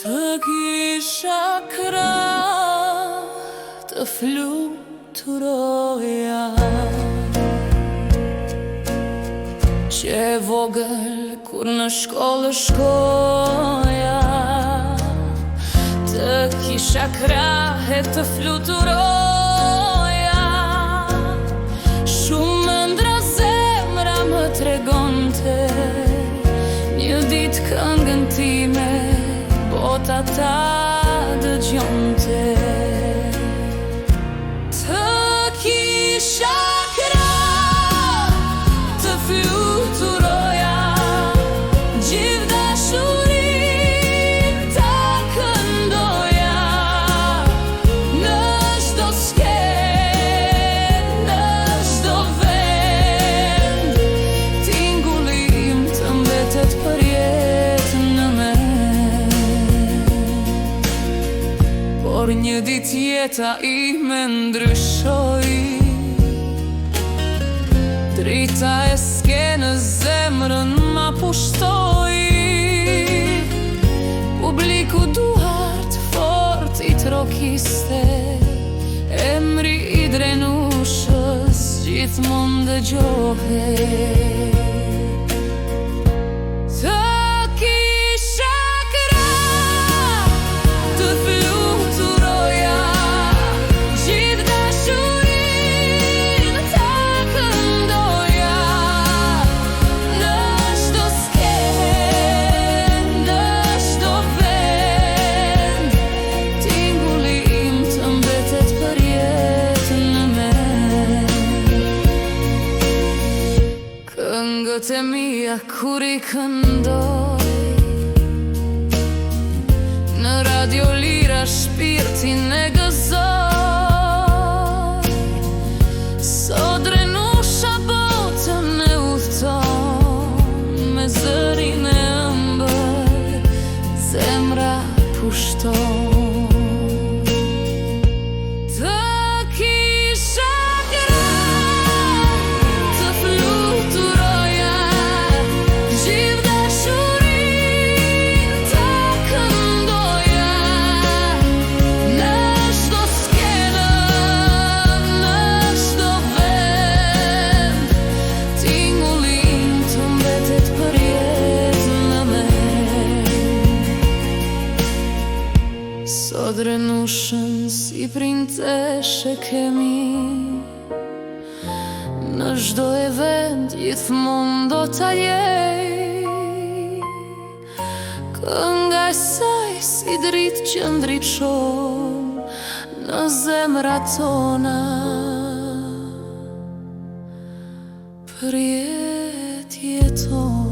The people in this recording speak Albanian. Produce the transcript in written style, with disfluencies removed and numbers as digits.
Të kisha krah të fluturoja, që vogël kur në shkollë shkoja. Të kisha krah e të fluturoja, shumë ëndra zemra më tregonte, një ditë këngën time bota ta dëgjonte. Të kisha krah të fluturoja, gjithë dashurinë ta këndoja, në çdo skenë, në çdo vend, tingulli im të mbetet për jetën në mend. Por një ditë jeta ime ndryshoi, drita e skenës zemrën ma pushtoi. Publiku duart fort i trokiste, emri i drenushës gjithmonë dëgjohej. Të kisha krah të fluturoja, gjithë dashurinë ta këndoja, në çdo skenë, në çdo vend, tingulli im të mbetet për jetën në mend. Këngët e mia kur i këndoj, në Radio Lira shpirtin e gëzoj. Sot drenusha botën e udhton, me zërin e ëmbël zemra pushton. Të kisha krah të fluturoja, gjithë dashurinë ta këndoja, në çdo skenë, në çdo vend, tingulli im të mbetet për jetën në mend. Sot drenushën si printeshe kemi, në çdo event gjithmonë do ta jej. Kënga e saj si dritë që ndriçon në zemrat tona, për jetë jeton.